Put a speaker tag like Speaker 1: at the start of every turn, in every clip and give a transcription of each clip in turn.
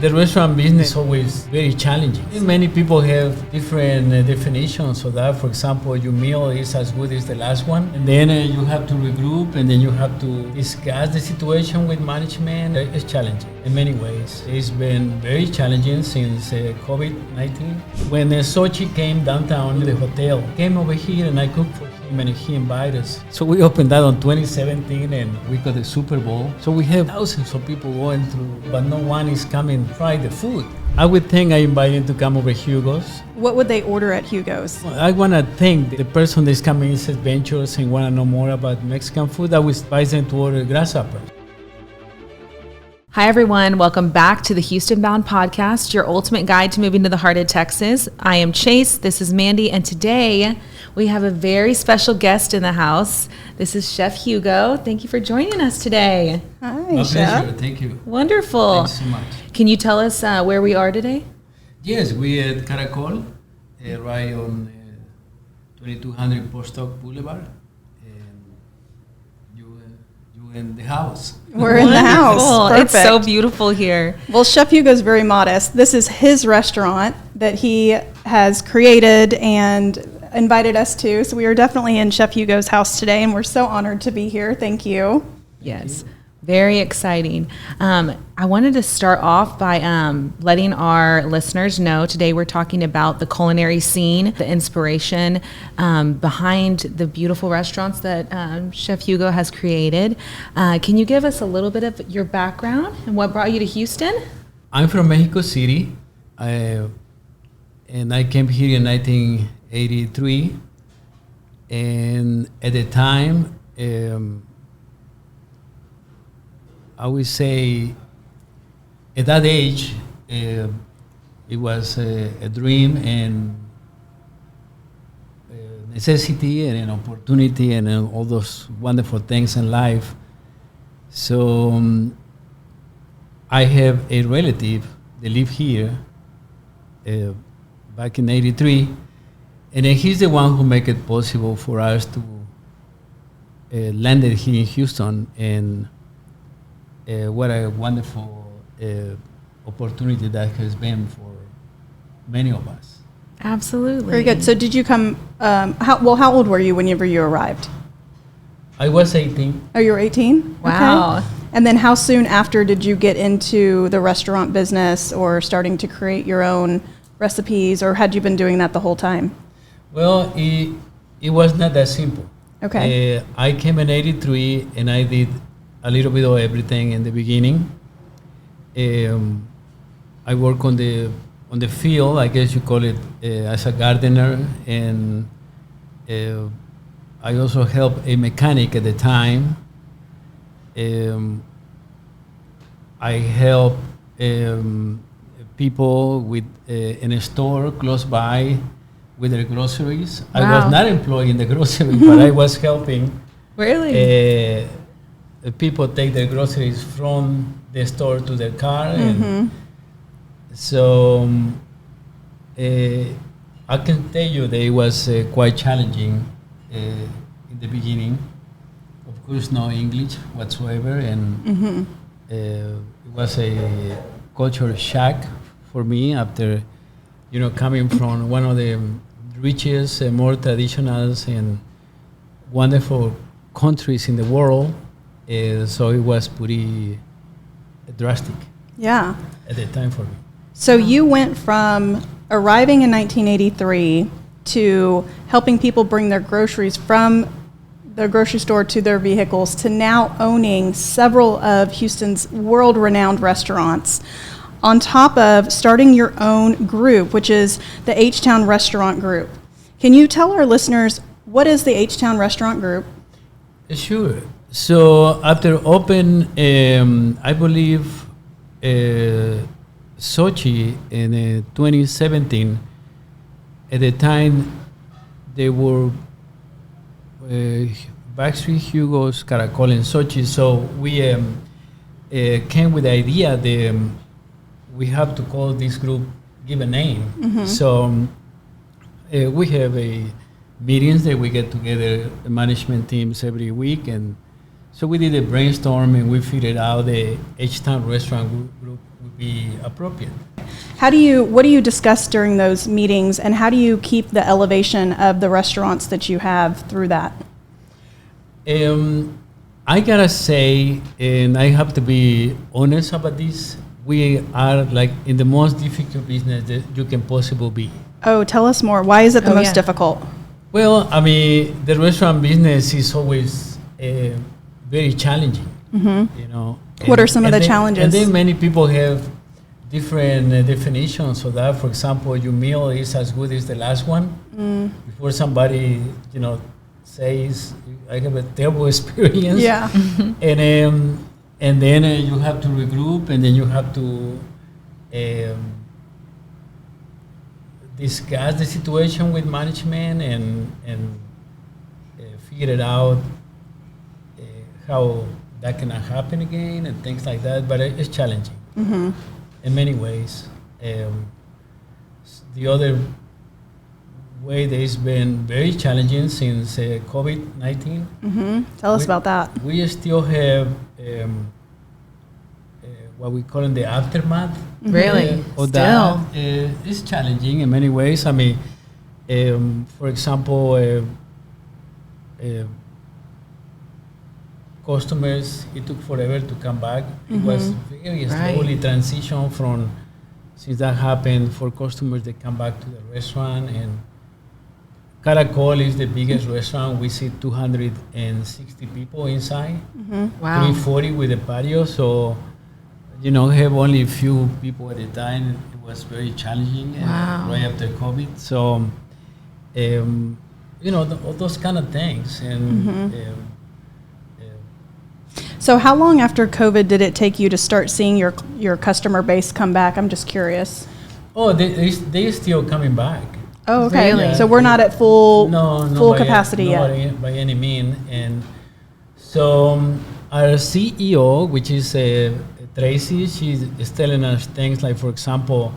Speaker 1: the restaurant business is always very challenging. Many people have different definitions of that. For example, your meal is as good as the last one, and then you have to regroup, and then you have to discuss the situation with management. It's challenging in many ways. It's been very challenging since COVID-19. When Sochi came downtown to the hotel, came over here and I cooked for him and he invited us. So we opened that on 2017 and we got the Super Bowl. So we have thousands of people going through, but no one is coming to try the food. I would think I invite him to come over Hugo's.
Speaker 2: What would they order at Hugo's?
Speaker 1: I want to thank the person that's coming in adventures and want to know more about Mexican food. I would advise them to order grasshopper.
Speaker 3: Hi, everyone. Welcome back to the Houston Bound Podcast, your ultimate guide to moving to the heart of Texas. I am Chase. This is Mandy. And today we have a very special guest in the house. This is Chef Hugo. Thank you for joining us today.
Speaker 2: Hi,
Speaker 1: My
Speaker 2: Chef.
Speaker 1: pleasure. Thank you.
Speaker 3: Wonderful.
Speaker 1: Thanks so much.
Speaker 3: Can you tell us where we are today?
Speaker 1: Yes, we at Caracol, right on 2200 Postdoc Boulevard. And you in the house.
Speaker 2: We're in the house.
Speaker 3: Wonderful. It's so
Speaker 2: Perfect.
Speaker 3: beautiful here.
Speaker 2: Well, Chef Hugo's very modest. This is his restaurant that he has created and invited us to. So we are definitely in Chef Hugo's house today, and we're so honored to be here. Thank you.
Speaker 3: Yes, very exciting. I wanted to start off by letting our listeners know today we're talking about the culinary scene, the inspiration behind the beautiful restaurants that Chef Hugo has created. Can you give us a little bit of your background and what brought you to Houston?
Speaker 1: I'm from Mexico City, and I came here in 1983. And at the time, I would say at that age, it was a dream and a necessity and an opportunity and all those wonderful things in life. So I have a relative that lived here back in 83, and then he's the one who made it possible for us to land it here in Houston. And what a wonderful opportunity that has been for many of us.
Speaker 3: Absolutely.
Speaker 2: Very good. So did you come, how old were you whenever you arrived?
Speaker 1: I was 18.
Speaker 2: Oh, you were 18?
Speaker 3: Wow.
Speaker 2: Okay. And then how soon after did you get into the restaurant business or starting to create your own recipes, or had you been doing that the whole time?
Speaker 1: Well, it was not that simple.
Speaker 2: Okay.
Speaker 1: I came in 83 and I did a little bit of everything in the beginning. I work on the field, I guess you call it, as a gardener, and I also helped a mechanic at the time. I helped people with in a store close by with their groceries.
Speaker 3: Wow.
Speaker 1: I was not employed in the grocery, but I was helping.
Speaker 3: Really?
Speaker 1: People take their groceries from the store to their car. And so I can tell you that it was quite challenging in the beginning. Of course, no English whatsoever, and it was a culture shock for me after, coming from one of the richest and more traditional and wonderful countries in the world. So it was pretty drastic.
Speaker 2: Yeah.
Speaker 1: At the time for me.
Speaker 2: So you went from arriving in 1983 to helping people bring their groceries from the grocery store to their vehicles to now owning several of Houston's world-renowned restaurants, on top of starting your own group, which is the H-Town Restaurant Group. Can you tell our listeners, what is the H-Town Restaurant Group?
Speaker 1: Sure. So after open, I believe, Sochi in 2017, at the time they were Backstreet, Hugo's, Caracol, and Sochi. So we came with the idea that we have to call this group, give a name. So we have meetings that we get together, the management teams every week, and So we did a brainstorm and we figured out the H-Town restaurant group would be appropriate.
Speaker 2: What do you discuss during those meetings, and how do you keep the elevation of the restaurants that you have through that?
Speaker 1: I gotta say, and I have to be honest about this, we are like in the most difficult business that you can possibly be.
Speaker 2: Oh, tell us more. Why is it the most difficult?
Speaker 1: Well, I mean, the restaurant business is always very challenging. You know.
Speaker 2: What are some of the challenges?
Speaker 1: And then many people have different definitions of that. For example, your meal is as good as the last one. Before somebody, says, I have a terrible experience.
Speaker 2: Yeah.
Speaker 1: And then you have to regroup, and then you have to discuss the situation with management and figure it out how that cannot happen again and things like that. But it's challenging in many ways. The other way that it's been very challenging since COVID-19.
Speaker 2: Tell us about that.
Speaker 1: We still have what we call in the aftermath.
Speaker 3: Really?
Speaker 1: Of
Speaker 3: Still?
Speaker 1: that. It's challenging in many ways. I mean, for example, customers, it took forever to come back. It was very slowly transition from, since that happened, for customers that come back to the restaurant. And Caracol is the biggest restaurant. We see 260 people inside.
Speaker 3: Wow.
Speaker 1: 340 with the patio. So, have only a few people at a time. It was very challenging right after COVID. So, all those kind of things. And
Speaker 2: So how long after COVID did it take you to start seeing your customer base come back? I'm just curious.
Speaker 1: Oh, they're still coming back.
Speaker 2: Oh, okay.
Speaker 3: Really?
Speaker 2: So we're not at full
Speaker 1: by
Speaker 2: capacity yet.
Speaker 1: By any mean. And so our CEO, which is Tracy, she's telling us things like, for example,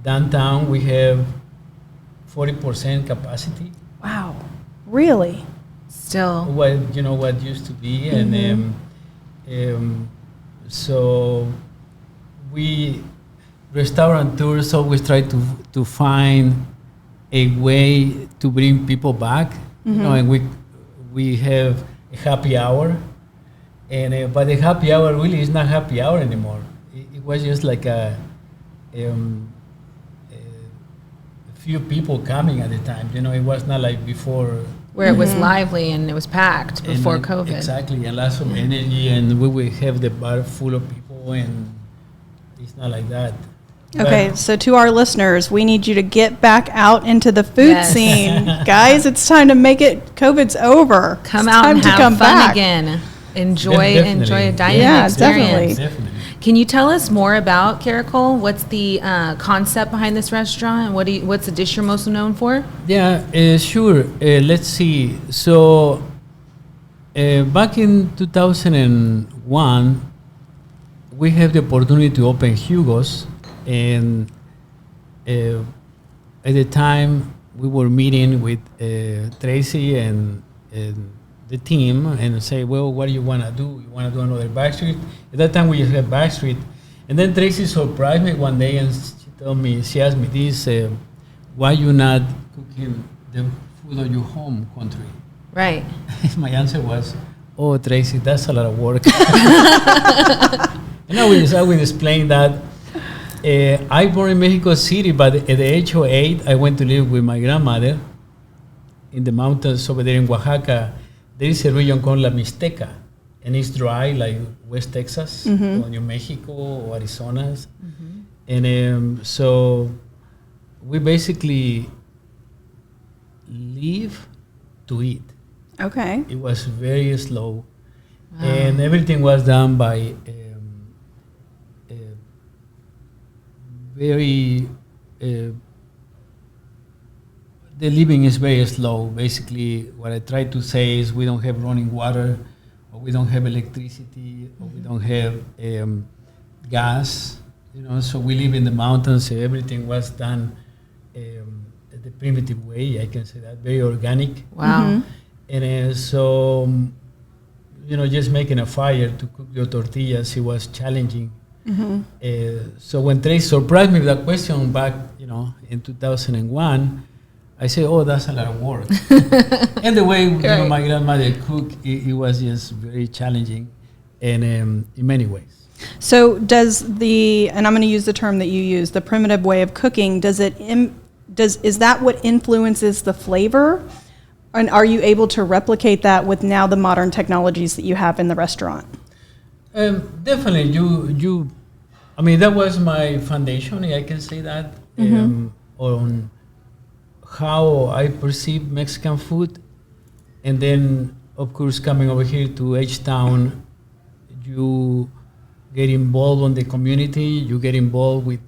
Speaker 1: downtown we have 40% capacity.
Speaker 2: Wow, really?
Speaker 3: Still.
Speaker 1: What used to be, and so we restaurateurs always try to find a way to bring people back. And we have a happy hour, and but the happy hour really is not happy hour anymore. It was just like a few people coming at the time. It was not like before.
Speaker 3: Where it was lively and it was packed before COVID.
Speaker 1: Exactly, and lots of energy, and we will have the bar full of people, and it's not like that.
Speaker 2: Okay,
Speaker 1: But
Speaker 2: so to our listeners, we need you to get back out into the food
Speaker 3: Yes.
Speaker 2: scene. Guys, it's time to make it, COVID's over.
Speaker 3: Come
Speaker 2: It's
Speaker 3: out
Speaker 2: time
Speaker 3: and
Speaker 2: to
Speaker 3: have
Speaker 2: come
Speaker 3: fun
Speaker 2: back.
Speaker 3: again. Enjoy a dining
Speaker 2: Yeah,
Speaker 3: experience.
Speaker 2: definitely.
Speaker 3: Can you tell us more about Caracol? What's the concept behind this restaurant? What's the dish you're most known for?
Speaker 1: Yeah, sure. Let's see. So back in 2001, we have the opportunity to open Hugo's, and at the time we were meeting with Tracy and the team and say, well, what do you want to do? You want to do another Backstreet? At that time we just had Backstreet, and then Tracy surprised me one day and she asked me this, why you not cooking the food of your home country?
Speaker 3: Right.
Speaker 1: My answer was, oh, Tracy, that's a lot of work. And I will explain that. I born in Mexico City, but at the age of 8, I went to live with my grandmother in the mountains over there in Oaxaca. There is a region called La Mixteca, and it's dry like West Texas, or New Mexico, or Arizona. And so we basically live to eat.
Speaker 2: Okay.
Speaker 1: It was very slow, and everything was done by very. The living is very slow. Basically, what I try to say is we don't have running water, or we don't have electricity, or we don't have gas. So we live in the mountains. So everything was done the primitive way. I can say that, very organic.
Speaker 3: Wow.
Speaker 1: And so just making a fire to cook your tortillas, it was challenging. So when Tracy surprised me with that question back, in 2001, I said, "Oh, that's a lot of work." And the way my grandmother cooked, it was just very challenging, and in many ways.
Speaker 2: So does and I'm going to use the term that you use, the primitive way of cooking, is that what influences the flavor? And are you able to replicate that with now the modern technologies that you have in the restaurant?
Speaker 1: Definitely, that was my foundation, I can say that, on how I perceive Mexican food. And then, of course, coming over here to H-Town, you get involved in the community, you get involved with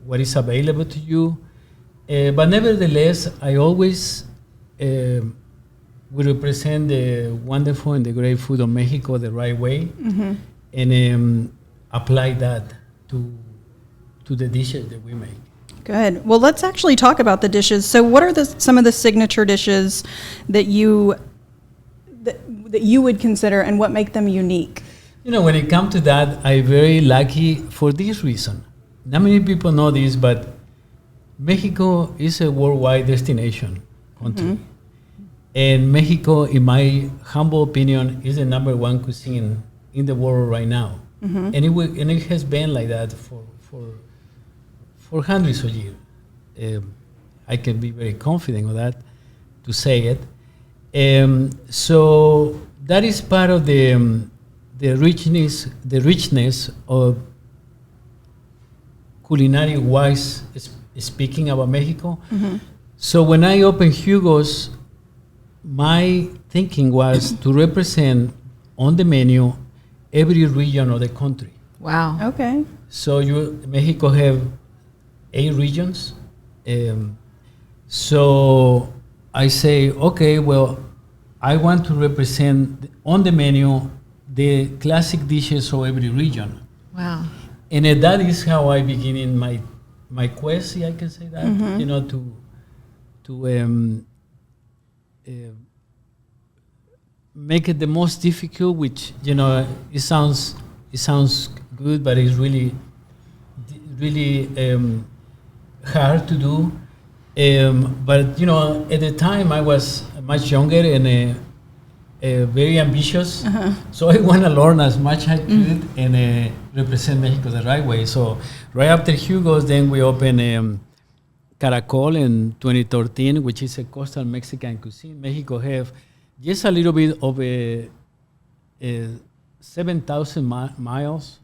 Speaker 1: what is available to you. But nevertheless, I always will represent the wonderful and the great food of Mexico the right way, and apply that to the dishes that we make.
Speaker 2: Good. Well, let's actually talk about the dishes. So what are some of the signature dishes that you would consider, and what make them unique?
Speaker 1: When it comes to that, I'm very lucky for this reason. Not many people know this, but Mexico is a worldwide destination country. And Mexico, in my humble opinion, is the number one cuisine in the world right now. And it has been like that for hundreds of years. I can be very confident of that, to say it. So that is part of the richness of culinary wise speaking about Mexico. So when I opened Hugo's, my thinking was to represent on the menu every region of the country.
Speaker 3: Wow.
Speaker 2: Okay.
Speaker 1: So Mexico have 8 regions. So I say, okay, well, I want to represent on the menu the classic dishes of every region.
Speaker 3: Wow.
Speaker 1: And that is how I begin in my quest, I can say that, to make it the most difficult, which it sounds good, but it's really hard to do. But at the time I was much younger and very ambitious, so I want to learn as much as I could and represent Mexico the right way. So right after Hugo's, then we opened Caracol in 2013, which is a coastal Mexican cuisine. Mexico have just a little bit of 7,000 miles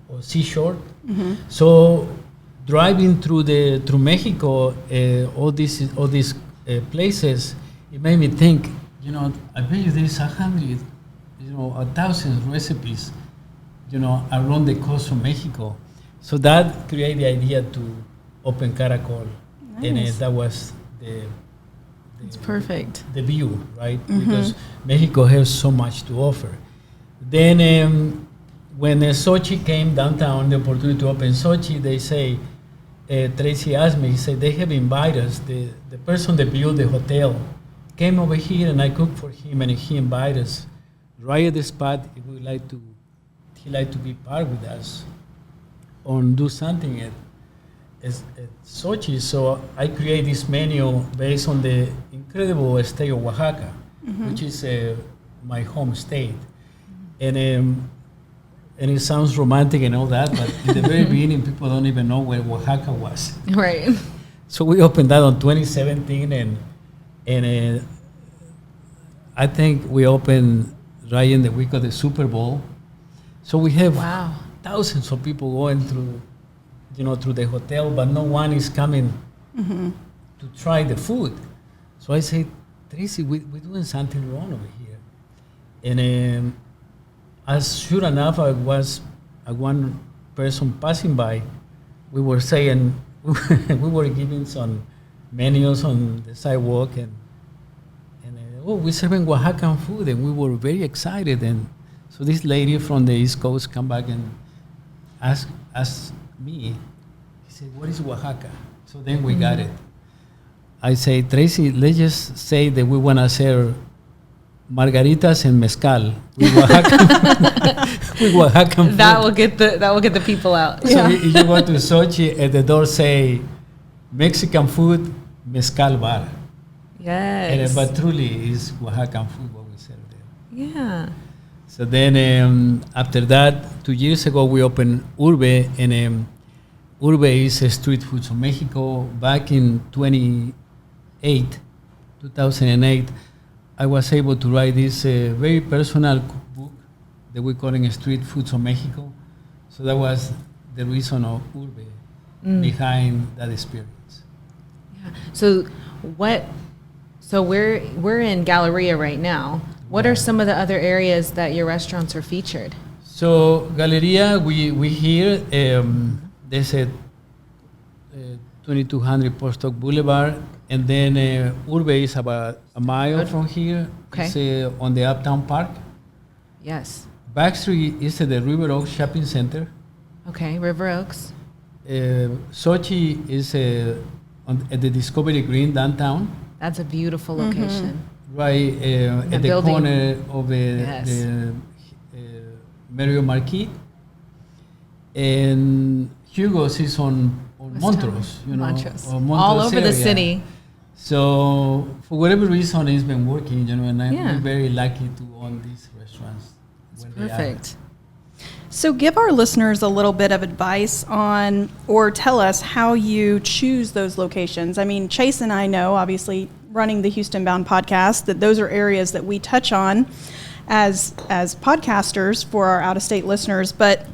Speaker 1: or seashore. So driving through Mexico, all these places, it made me think. I bet you there's 100, 1,000 recipes, around the coast of Mexico. So that created the idea to open Caracol, and that was
Speaker 3: It's perfect.
Speaker 1: The view, right? Because Mexico has so much to offer. Then when Sochi came downtown, the opportunity to open Sochi, they say, Tracy asked me, he said, they have invited us, the person that built the hotel came over here and I cooked for him, and he invited us right at the spot. He'd like to be part with us on do something at Sochi. So I create this menu based on the incredible state of Oaxaca, which is my home state. And it sounds romantic and all that, but in the very beginning, people don't even know where Oaxaca was.
Speaker 3: Right.
Speaker 1: So we opened that on 2017, and I think we opened right in the week of the Super Bowl. So we have thousands of people going through the hotel, but no one is coming to try the food. So I say, Tracy, we're doing something wrong over here. And as sure enough, I was one person passing by. We were saying, we were giving some menus on the sidewalk, and we're serving Oaxacan food, and we were very excited. And so this lady from the East Coast come back and asked me, he said, what is Oaxaca? So then we got it. I say, Tracy, let's just say that we want to serve margaritas and mezcal with Oaxacan food.
Speaker 3: That will get the people out.
Speaker 1: So if you go to Sochi, at the door say Mexican food, mezcal bar.
Speaker 3: Yes.
Speaker 1: But truly is Oaxacan food what we serve there.
Speaker 3: Yeah.
Speaker 1: So then after that, 2 years ago, we opened Urbe, and Urbe is a street food from Mexico. Back in 2008, I was able to write this very personal cookbook that we're calling Street Foods of Mexico. So that was the reason of Urbe behind that experience.
Speaker 3: Yeah. So we're in Galleria right now. What are some of the other areas that your restaurants are featured?
Speaker 1: So Galleria, we here, there's a 2200 Postdoc Boulevard, and then Urbe is about a mile from here.
Speaker 3: Okay.
Speaker 1: It's on the Uptown Park.
Speaker 3: Yes.
Speaker 1: Backstreet is at the River Oaks Shopping Center.
Speaker 3: Okay, River Oaks.
Speaker 1: Sochi is at the Discovery Green downtown.
Speaker 3: That's a beautiful location.
Speaker 1: Right at the
Speaker 3: building.
Speaker 1: corner of
Speaker 3: Yes.
Speaker 1: the Marriott Marquis. And Hugo's is on Montrose,
Speaker 3: Montrose.
Speaker 1: or Montrose
Speaker 3: All over the
Speaker 1: area.
Speaker 3: city.
Speaker 1: So for whatever reason, it's been working, and
Speaker 3: Yeah.
Speaker 1: we're very lucky to own these restaurants. Where they are.
Speaker 3: Perfect.
Speaker 2: So give our listeners a little bit of advice on, or tell us how you choose those locations. I mean, Chase and I know, obviously, running the Houston Bound podcast, that those are areas that we touch on as podcasters for our out-of-state listeners. But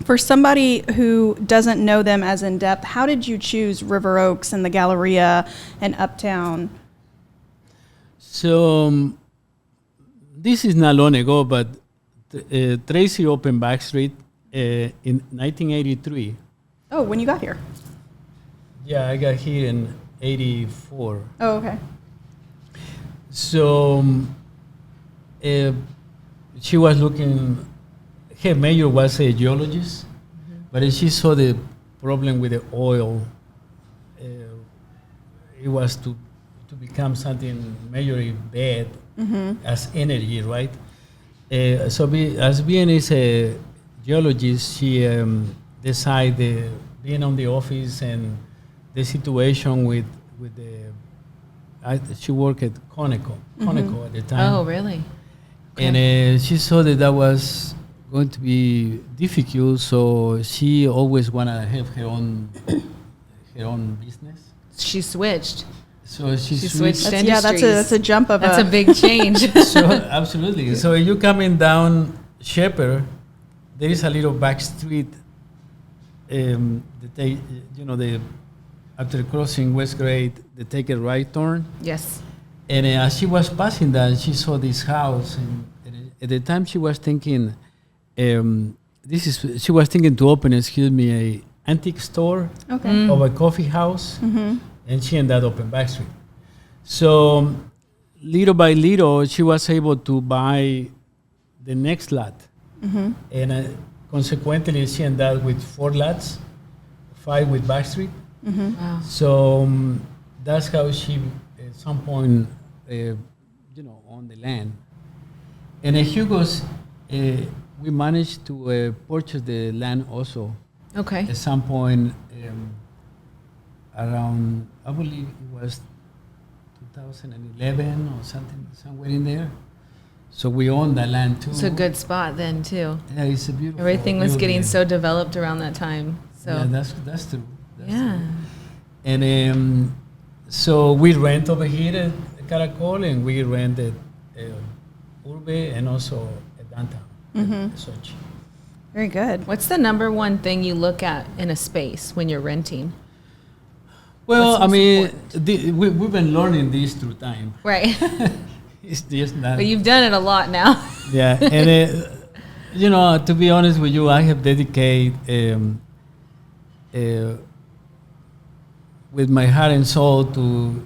Speaker 2: for somebody who doesn't know them as in depth, how did you choose River Oaks and the Galleria and Uptown?
Speaker 1: So this is not long ago, but Tracy opened Backstreet in 1983.
Speaker 2: Oh, when you got here.
Speaker 1: Yeah, I got here in 84.
Speaker 2: Oh, okay.
Speaker 1: So she was looking, her major was a geologist, but as she saw the problem with the oil, it was to become something majorly bad as energy, right? As being as a geologist, she decided, being on the office and the situation with the, she worked at Conoco at the time.
Speaker 3: Oh, really? Okay.
Speaker 1: And she saw that was going to be difficult, so she always wanted to have her own business.
Speaker 3: She switched.
Speaker 1: So she
Speaker 3: switched
Speaker 1: switched.
Speaker 2: Yeah, that's a jump of
Speaker 3: That's a big change.
Speaker 1: So absolutely. So you coming down Shepherd, there is a little back street. After crossing West Grade, they take a right turn.
Speaker 3: Yes.
Speaker 1: And as she was passing that, she saw this house. And at the time, she was thinking, she was thinking to open, a antique store or a coffee house. And she ended up in Backstreet. So little by little, she was able to buy the next lot. And consequently, she ended up with 4 lots, 5 with Backstreet.
Speaker 3: Wow.
Speaker 1: So that's how she, at some point, on the land. And at Hugo's, we managed to purchase the land also.
Speaker 3: Okay.
Speaker 1: At some point, around, I believe it was 2011 or something, somewhere in there. So we own that land too.
Speaker 3: It's a good spot then too.
Speaker 1: Yeah, it's a beautiful.
Speaker 3: Everything was getting
Speaker 1: building.
Speaker 3: so developed around that time. So
Speaker 1: Yeah, that's true. That's
Speaker 3: yeah.
Speaker 1: true. And so we rent over here at Caracol, and we rented Urbe and also at downtown, Sochi.
Speaker 2: Very good.
Speaker 3: What's the number one thing you look at in a space when you're renting?
Speaker 1: Well,
Speaker 3: What's
Speaker 1: I
Speaker 3: most
Speaker 1: mean, we've been learning this through time.
Speaker 3: Right.
Speaker 1: It's just not.
Speaker 3: But you've done it a lot now.
Speaker 1: Yeah, and to be honest with you, I have dedicated with my heart and soul to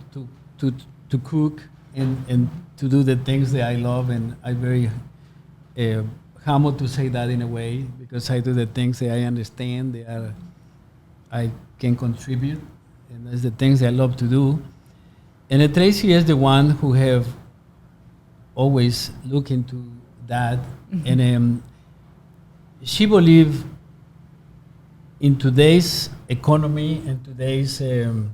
Speaker 1: cook and to do the things that I love, and I'm very humble to say that in a way, because I do the things that I understand I can contribute, and that's the things that I love to do. And Tracy is the one who have always look into that. And she believed in today's economy and today's to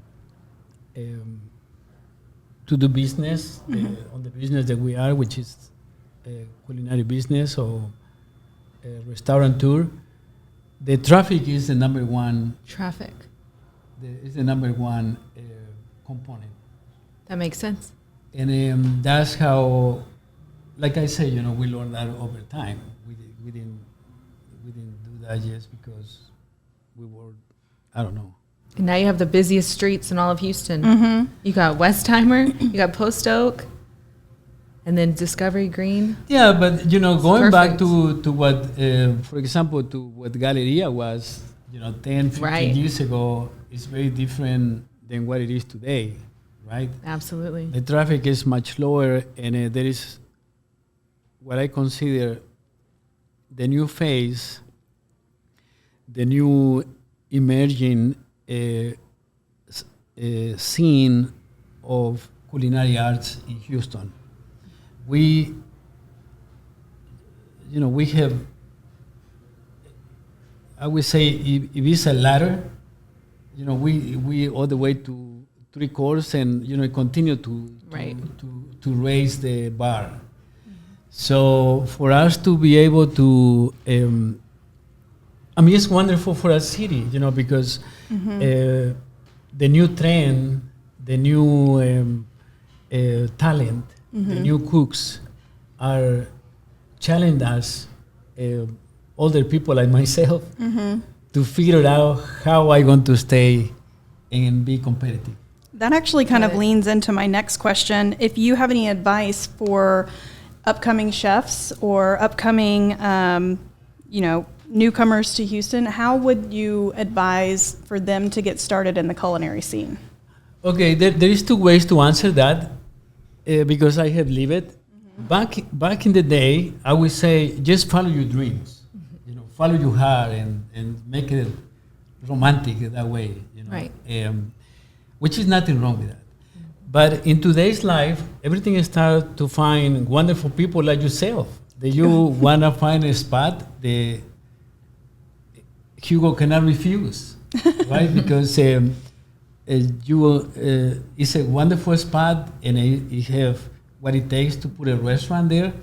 Speaker 1: do business, on the business that we are, which is culinary business or restaurateur. The traffic is the number one.
Speaker 3: Traffic.
Speaker 1: Is the number one component.
Speaker 3: That makes sense.
Speaker 1: And that's how, like I say, we learned that over time. We didn't do that just because we were, I don't know.
Speaker 3: And now you have the busiest streets in all of Houston. You got Westheimer, you got Post Oak, and then Discovery Green.
Speaker 1: Yeah, but going back
Speaker 3: perfect.
Speaker 1: to what, for example, to what Galleria was, 10, 15 years ago, is very different than what it is today, right?
Speaker 3: Absolutely.
Speaker 1: The traffic is much lower, and there is what I consider the new phase, the new emerging scene of culinary arts in Houston. We have, I would say, if it's a ladder, we all the way to 3 course, and continue to raise the bar. So for us to be able to, it's wonderful for a city, because the new trend, the new talent, the new cooks are challenging us, older people like myself, to figure out how I'm going to stay and be competitive.
Speaker 2: That actually kind of leans into my next question. If you have any advice for upcoming chefs or upcoming, newcomers to Houston, how would you advise for them to get started in the culinary scene?
Speaker 1: Okay, there is 2 ways to answer that, because I have lived it. Back in the day, I would say just follow your dreams, follow your heart and make it romantic that way,
Speaker 3: Right.
Speaker 1: Which is nothing wrong with that. But in today's life, everything starts to find wonderful people like yourself. That you want to find a spot that Hugo cannot refuse, right? Because it's a wonderful spot, and it have what it takes to put a restaurant there,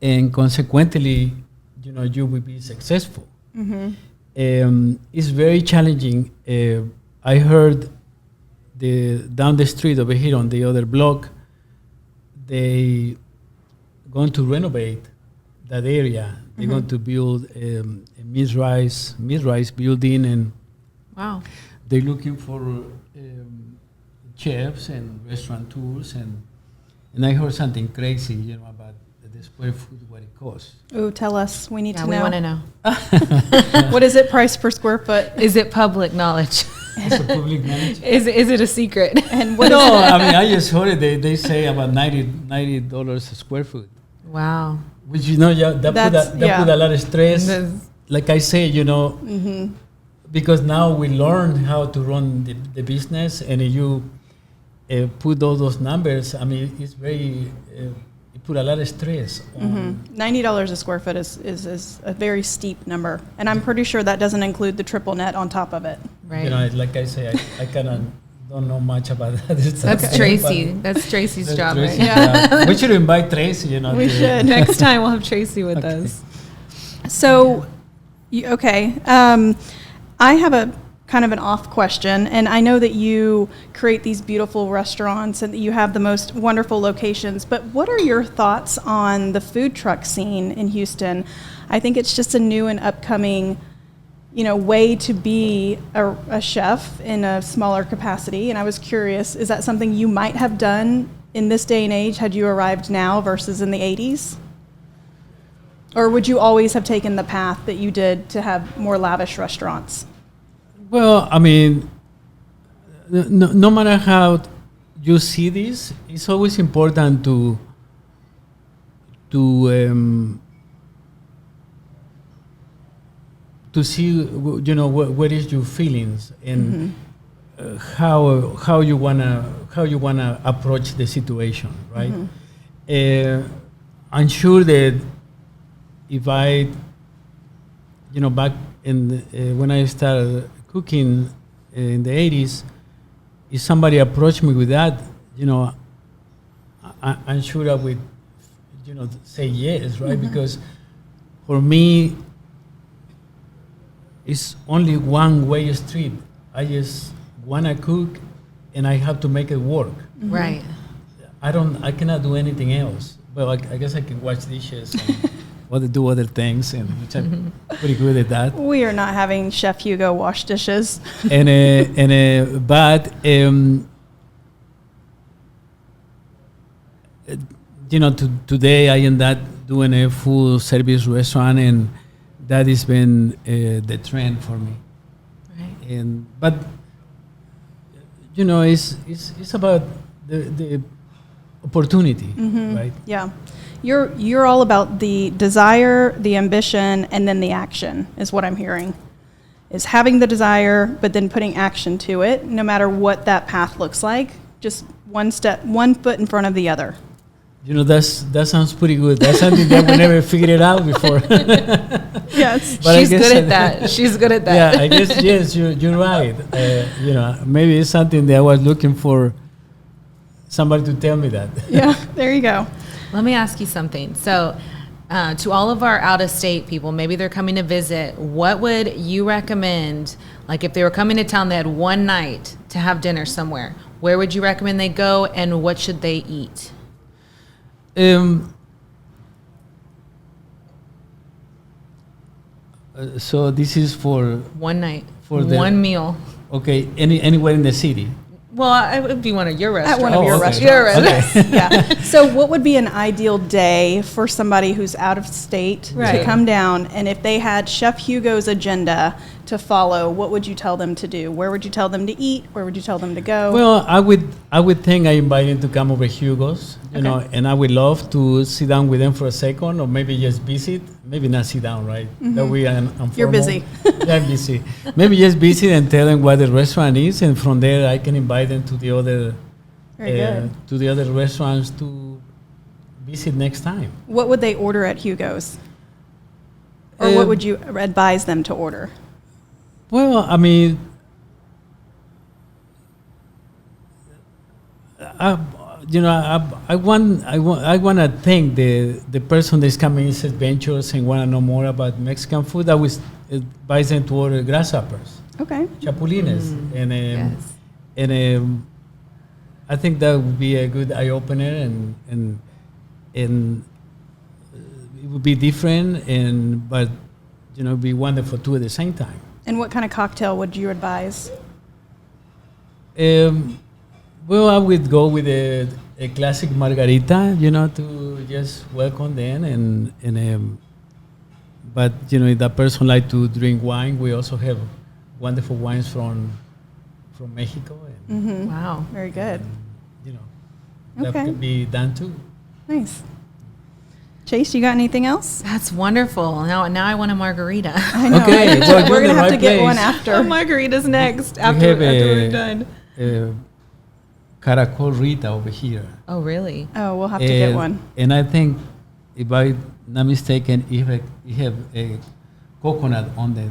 Speaker 1: and consequently, you will be successful. It's very challenging. I heard down the street over here on the other block, they going to renovate that area. They're going to build a mid-rise building, and
Speaker 3: Wow.
Speaker 1: they're looking for chefs and restaurateurs, and I heard something crazy, about the square foot, what it costs.
Speaker 2: Ooh, tell us. We need to know.
Speaker 3: We want to know.
Speaker 2: What is it, price per square foot?
Speaker 3: Is it public knowledge?
Speaker 1: It's a public knowledge.
Speaker 3: Is it a secret?
Speaker 2: And what
Speaker 1: No, I just heard it. They say about $90 a square foot.
Speaker 3: Wow.
Speaker 1: Which that put a lot of stress. Like I say, because now we learn how to run the business, and you put all those numbers. It's very it put a lot of stress on.
Speaker 2: $90 a square foot is a very steep number, and I'm pretty sure that doesn't include the triple net on top of it.
Speaker 3: Right.
Speaker 1: Like I say, I kind of don't know much about that.
Speaker 3: That's Tracy. That's Tracy's job,
Speaker 1: Tracy's
Speaker 3: right?
Speaker 1: Yeah. We should invite Tracy.
Speaker 2: We should.
Speaker 3: Next time we'll have Tracy with us.
Speaker 2: So, I have a kind of an off question, and I know that you create these beautiful restaurants and that you have the most wonderful locations, but what are your thoughts on the food truck scene in Houston? I think it's just a new and upcoming, way to be a chef in a smaller capacity, and I was curious, is that something you might have done in this day and age had you arrived now versus in the 80s? Or would you always have taken the path that you did to have more lavish restaurants?
Speaker 1: Well, no matter how you see this, it's always important to see, what is your feelings and how you wanna approach the situation, right? I'm sure that if I, back in when I started cooking in the 80s, if somebody approached me with that, I'm sure I would, say yes, right? Because for me, it's only one-way street. I just want to cook, and I have to make it work.
Speaker 3: Right.
Speaker 1: I cannot do anything else. Well, I guess I can wash dishes and do other things, and which I'm pretty good at that.
Speaker 2: We are not having Chef Hugo wash dishes.
Speaker 1: But today I am not doing a full service restaurant, and that has been the trend for me.
Speaker 3: Right.
Speaker 1: But it's about the opportunity, right?
Speaker 2: Yeah. You're all about the desire, the ambition, and then the action is what I'm hearing. Is having the desire, but then putting action to it, no matter what that path looks like, just one foot in front of the other.
Speaker 1: That sounds pretty good. That's something that we never figured it out before.
Speaker 2: Yes.
Speaker 1: But
Speaker 3: She's good at that. She's good at that.
Speaker 1: Yeah, I guess, yes, you're right. Maybe it's something that I was looking for somebody to tell me that.
Speaker 2: Yeah, there you go.
Speaker 3: Let me ask you something. So, to all of our out-of-state people, maybe they're coming to visit, what would you recommend, like if they were coming to town, they had one night to have dinner somewhere, where would you recommend they go, and what should they eat?
Speaker 1: So this is for
Speaker 3: One night,
Speaker 1: For
Speaker 3: one meal.
Speaker 1: okay, anywhere in the city.
Speaker 3: Well, it would be one of your restaurants.
Speaker 2: At one of your
Speaker 1: okay.
Speaker 2: restaurants. Yes. Yeah. So what would be an ideal day for somebody who's out of state to
Speaker 3: Right.
Speaker 2: come down, and if they had Chef Hugo's agenda to follow, what would you tell them to do? Where would you tell them to eat? Where would you tell them to go?
Speaker 1: Well, I would think I invite them to come over Hugo's, and I would love to sit down with them for a second, or maybe just visit. Maybe not sit down, right? That way I'm
Speaker 2: You're busy.
Speaker 1: Yeah, I'm busy. Maybe just visit and tell them what the restaurant is, and from there I can invite them to the other restaurants to visit next time.
Speaker 2: What would they order at Hugo's? Or what would you advise them to order?
Speaker 1: Well, I mean, I want to thank the person that's coming in adventures and want to know more about Mexican food. I would advise them to order grasshoppers,
Speaker 2: Okay.
Speaker 1: chapulines,
Speaker 3: Yes.
Speaker 1: and I think that would be a good eye opener, and it would be different, but be wonderful too at the same time.
Speaker 2: And what kind of cocktail would you advise?
Speaker 1: Well, I would go with a classic margarita, to just welcome them, but if that person like to drink wine, we also have wonderful wines from Mexico, and
Speaker 3: Wow.
Speaker 2: Very good.
Speaker 1: that
Speaker 2: Okay.
Speaker 1: could be done too.
Speaker 2: Nice. Chase, you got anything else?
Speaker 3: That's wonderful. Now I want a margarita.
Speaker 2: I know.
Speaker 1: Okay, well,
Speaker 2: We're
Speaker 1: you're in
Speaker 2: going to
Speaker 1: the
Speaker 2: have to
Speaker 1: right
Speaker 2: get one
Speaker 1: place.
Speaker 2: after.
Speaker 3: margarita's next
Speaker 1: We have
Speaker 3: after we're done.
Speaker 1: Caracol Rita over here.
Speaker 3: Oh, really?
Speaker 2: Oh, we'll have to get one.
Speaker 1: And I think, if I'm not mistaken, you have a coconut on there.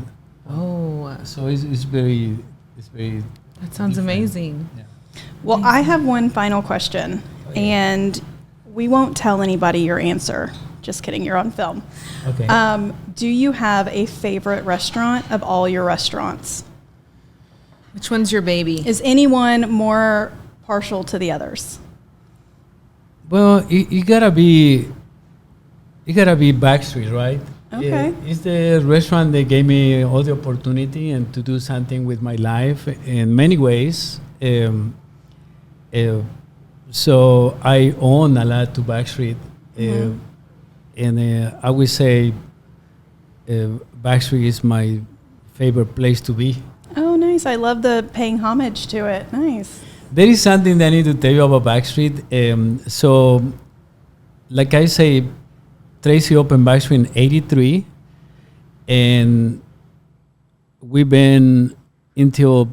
Speaker 3: Oh,
Speaker 1: So it's very
Speaker 3: that sounds
Speaker 1: different.
Speaker 3: amazing.
Speaker 1: Yeah.
Speaker 2: Well, I have one final question, and we won't tell anybody your answer. Just kidding, you're on film.
Speaker 1: Okay.
Speaker 2: Do you have a favorite restaurant of all your restaurants?
Speaker 3: Which one's your baby?
Speaker 2: Is anyone more partial to the others?
Speaker 1: Well, you gotta be Backstreet, right?
Speaker 2: Okay.
Speaker 1: It's the restaurant that gave me all the opportunity and to do something with my life in many ways. So I own a lot to Backstreet, and I would say Backstreet is my favorite place to be.
Speaker 2: Oh, nice. I love the paying homage to it. Nice.
Speaker 1: There is something that I need to tell you about Backstreet. So, like I say, Tracy opened Backstreet in '83, and we've been until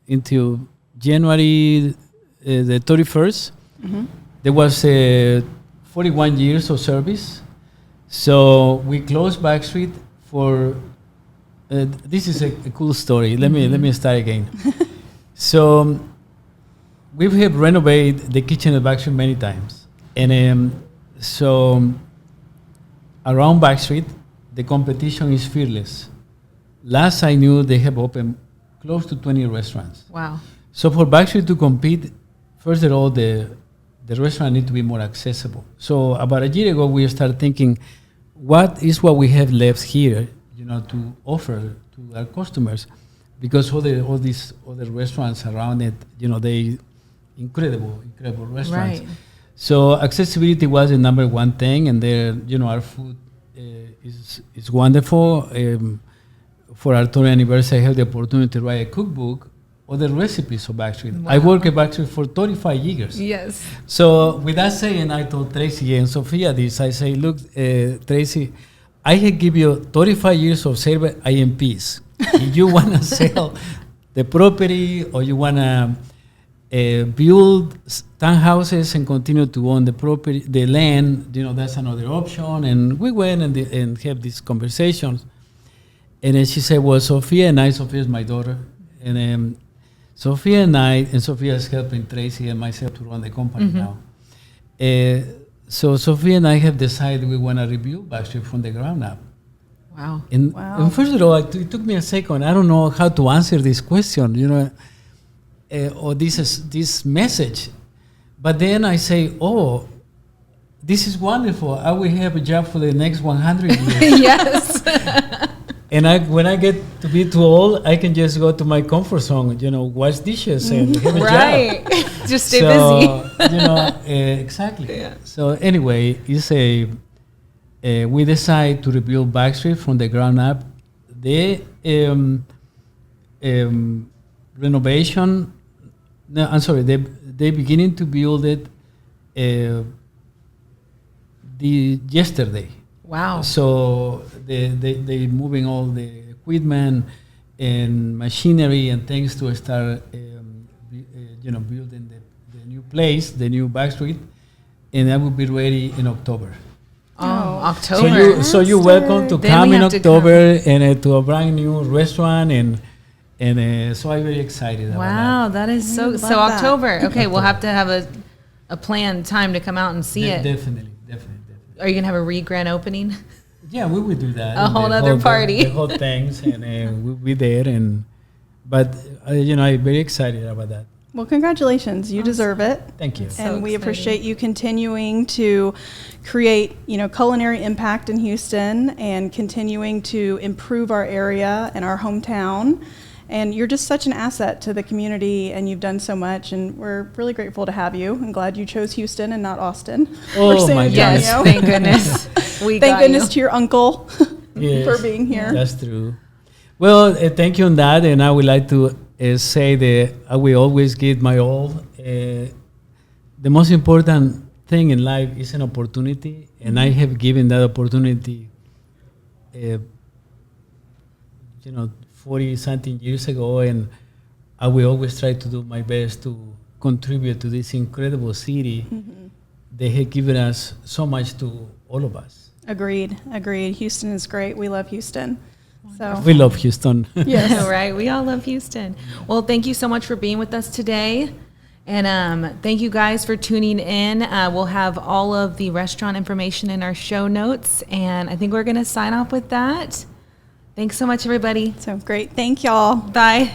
Speaker 1: until January the 31st. there was 41 years of service. So we closed Backstreet for. This is a cool story. Let me start again. So we have renovated the kitchen at Backstreet many times, and so around Backstreet, the competition is fearless. Last I knew, they have opened close to 20 restaurants.
Speaker 3: Wow.
Speaker 1: So for Backstreet to compete, first of all, the restaurant need to be more accessible. So about a year ago, we started thinking, what we have left here, to offer to our customers, because all these other restaurants around it, they incredible restaurants.
Speaker 3: Right.
Speaker 1: So accessibility was the number one thing, and there, our food is wonderful. For our 30th anniversary, I had the opportunity to write a cookbook or the recipes of Backstreet.
Speaker 3: Wow.
Speaker 1: I worked at Backstreet for 35 years.
Speaker 3: Yes.
Speaker 1: So with that saying, I told Tracy and Sophia this. I say, look, Tracy, I can give you 35 years of service IMPs. If you want to sell the property or you want to build townhouses and continue to own the property, the land, that's another option. And we went and have these conversations. And then she said, well, Sophia is my daughter. And Sophia is helping Tracy and myself to run the company now. So Sophia and I have decided we want to rebuild Backstreet from the ground up.
Speaker 3: Wow.
Speaker 1: And first of all, it took me a second. I don't know how to answer this question, or this message. But then I say, oh, this is wonderful. I will have a job for the next 100 years.
Speaker 3: Yes.
Speaker 1: And when I get to be too old, I can just go to my comfort zone, wash dishes and have a job.
Speaker 3: Just stay busy.
Speaker 1: Exactly.
Speaker 3: Yeah.
Speaker 1: So anyway, we decide to rebuild Backstreet from the ground up. The renovation, they beginning to build it yesterday.
Speaker 3: Wow.
Speaker 1: So they moving all the equipment and machinery and things to start, building the new place, the new Backstreet, and that will be ready in October.
Speaker 3: Oh, October.
Speaker 1: So you're welcome to
Speaker 3: Then
Speaker 1: come
Speaker 3: we
Speaker 1: in
Speaker 3: have to
Speaker 1: October and to a brand new restaurant, and so I'm very excited about that.
Speaker 3: Wow, that is so
Speaker 2: love that.
Speaker 3: October. Okay, we'll have to have a planned time to come out and see it.
Speaker 1: Definitely.
Speaker 3: Are you gonna have a re-grand opening?
Speaker 1: Yeah, we will do that.
Speaker 3: A whole other party.
Speaker 1: The whole things, and we'll be there. But I'm very excited about that.
Speaker 2: Well, congratulations. You deserve it.
Speaker 1: Thank you.
Speaker 2: And
Speaker 3: So
Speaker 2: we
Speaker 3: exciting.
Speaker 2: appreciate you continuing to create, culinary impact in Houston and continuing to improve our area and our hometown. And you're just such an asset to the community, and you've done so much, and we're really grateful to have you. I'm glad you chose Houston and not Austin.
Speaker 1: Oh,
Speaker 2: or San
Speaker 1: my
Speaker 2: Antonio.
Speaker 3: Yes, thank goodness.
Speaker 2: Thank goodness to your uncle
Speaker 1: Yes,
Speaker 2: for being here.
Speaker 1: That's true. Well, thank you on that, and I would like to say that I will always give my all. The most important thing in life is an opportunity, and I have given that opportunity, 40-something years ago, and I will always try to do my best to contribute to this incredible city. They have given us so much to all of us.
Speaker 2: Agreed. Houston is great. We love Houston. So
Speaker 1: We love Houston.
Speaker 2: yes.
Speaker 3: Right, we all love Houston. Well, thank you so much for being with us today. And thank you guys for tuning in. We'll have all of the restaurant information in our show notes. And I think we're going to sign off with that. Thanks so much, everybody.
Speaker 2: So great. Thank y'all.
Speaker 3: Bye.